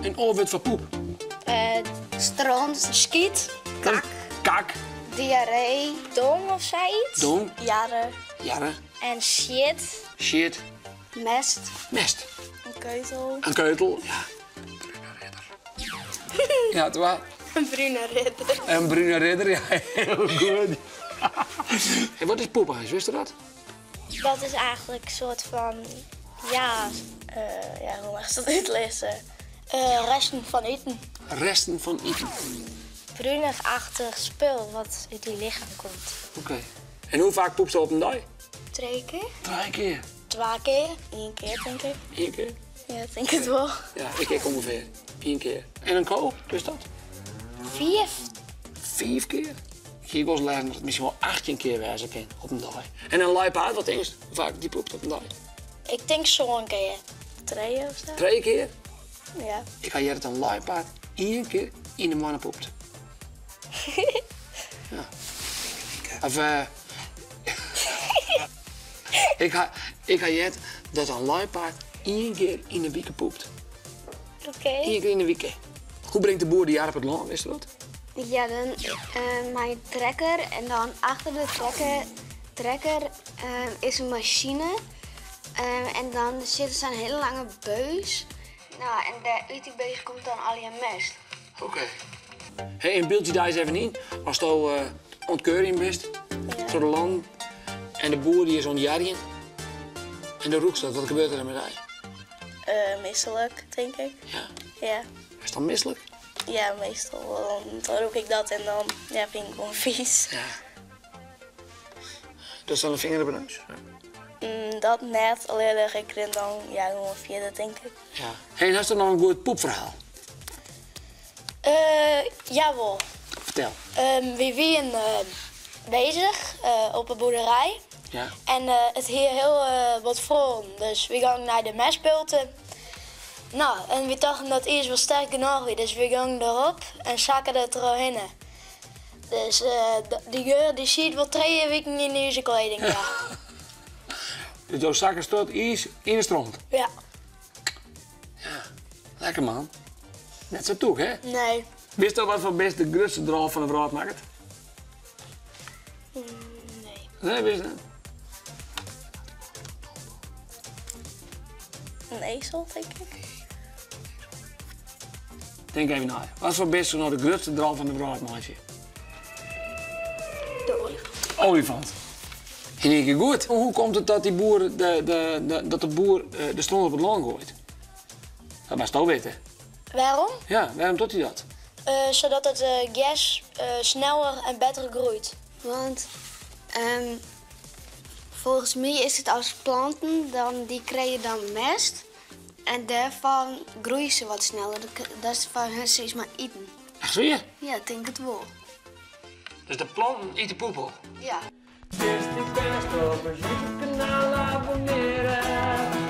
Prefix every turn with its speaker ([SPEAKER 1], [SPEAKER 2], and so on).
[SPEAKER 1] Een oorwoord van poep.
[SPEAKER 2] Stront, skiet, kak,
[SPEAKER 1] Kak.
[SPEAKER 2] diarree, dong of zoiets.
[SPEAKER 1] Dong.
[SPEAKER 2] Jarre
[SPEAKER 1] Jarre.
[SPEAKER 2] en shit,
[SPEAKER 1] Shit.
[SPEAKER 2] mest,
[SPEAKER 1] Mest.
[SPEAKER 2] een keutel,
[SPEAKER 1] Een keutel. Ja. Ja, het was
[SPEAKER 2] een brune ridder.
[SPEAKER 1] een brune ridder. Ja, heel goed. En wat is poephuis, wist je dat?
[SPEAKER 2] Dat is eigenlijk een soort van, ja, hoe mag ik dat uitlezen? Resten van eten.
[SPEAKER 1] Resten van eten.
[SPEAKER 2] Brunig-achtig spul wat uit je lichaam komt.
[SPEAKER 1] Oké. En hoe vaak poept ze op een dag?
[SPEAKER 2] 2 keer?
[SPEAKER 1] 3 keer.
[SPEAKER 2] 2 keer? 1 keer, denk ik.
[SPEAKER 1] 1 keer.
[SPEAKER 2] Ja, ik denk het wel.
[SPEAKER 1] Ja, ik kijk ongeveer 1 keer. En een kool, dus dat?
[SPEAKER 2] 4?
[SPEAKER 1] 5 keer. Ik was lezen dat het misschien wel 18 keer wijzen kan op een dag. En een luipaard, wat denk je? Hoe vaak die poept op een dag?
[SPEAKER 2] Ik denk zo'n keer. 3 of zo?
[SPEAKER 1] 3 keer?
[SPEAKER 2] Ja.
[SPEAKER 1] Ik ga hier dat een luipaard 1 keer in de mannen poept. Ja. Of ik ga hier dat een luipaard 1 keer in de week poept.
[SPEAKER 2] Oké.
[SPEAKER 1] 1 keer in de week. Hoe brengt de boer die jaar op het land, wist je dat?
[SPEAKER 3] Ja, dan mijn trekker en dan achter de trekker is een machine. En dan zit er zo'n hele lange beus. Nou, en uit die beus komt dan al je mest.
[SPEAKER 1] Oké. Hey, en beeld je daar eens even in. Als je ontkeuring bent, door de land, en de boer die is ontjarring, en de roekst dat, wat gebeurt er dan met hij?
[SPEAKER 2] Misselijk, denk ik.
[SPEAKER 1] Ja.
[SPEAKER 2] Ja.
[SPEAKER 1] Is dat misselijk?
[SPEAKER 2] Ja, meestal wel. Dan rook ik dat en dan vind ik gewoon vies.
[SPEAKER 1] Ja. Dus dan een vinger op de neus?
[SPEAKER 2] Dat net, alleen leg ik er dan gewoon verder, denk ik.
[SPEAKER 1] Ja. Hey, en hast je nog een goed poepverhaal?
[SPEAKER 2] Jawel.
[SPEAKER 1] Vertel.
[SPEAKER 2] We waren bezig op een boerderij.
[SPEAKER 1] Ja.
[SPEAKER 2] En het hier heel wat vol. Dus we gaan naar de mestbulten. Nou, en we dachten dat eerst wel sterk genoeg was. Dus we gingen erop en zakken het erin. Dus die geur die ziet wel 3 weken in deze kleding. Ja.
[SPEAKER 1] Dus jouw zakken staat iets in de stront.
[SPEAKER 2] Ja.
[SPEAKER 1] Lekker man. Net zo toe, hè?
[SPEAKER 2] Nee.
[SPEAKER 1] Wist je wat voor best de grootste draal van de vrachtmarkt?
[SPEAKER 2] Nee.
[SPEAKER 1] Nee, wist je niet?
[SPEAKER 2] Een ezel, denk ik.
[SPEAKER 1] Denk even na. Wat voor best nou de grootste draal van de vrachtmarkt?
[SPEAKER 2] De olifant.
[SPEAKER 1] Olifant. In één keer goed. Hoe komt het dat die boer de stront op het land gooit? Dat was toch weten.
[SPEAKER 2] Waarom?
[SPEAKER 1] Ja, waarom doet hij dat?
[SPEAKER 2] Zodat het gas sneller en beter groeit.
[SPEAKER 3] Want volgens mij is het als planten, dan die krijgen dan mest. En daarvan groeien ze wat sneller. Dat is van hen steeds maar eten.
[SPEAKER 1] Echt zo je?
[SPEAKER 3] Ja, ik denk het wel.
[SPEAKER 1] Dus de planten eten poep op.
[SPEAKER 3] Ja.
[SPEAKER 4] Best op het YouTube kanaal abonneren.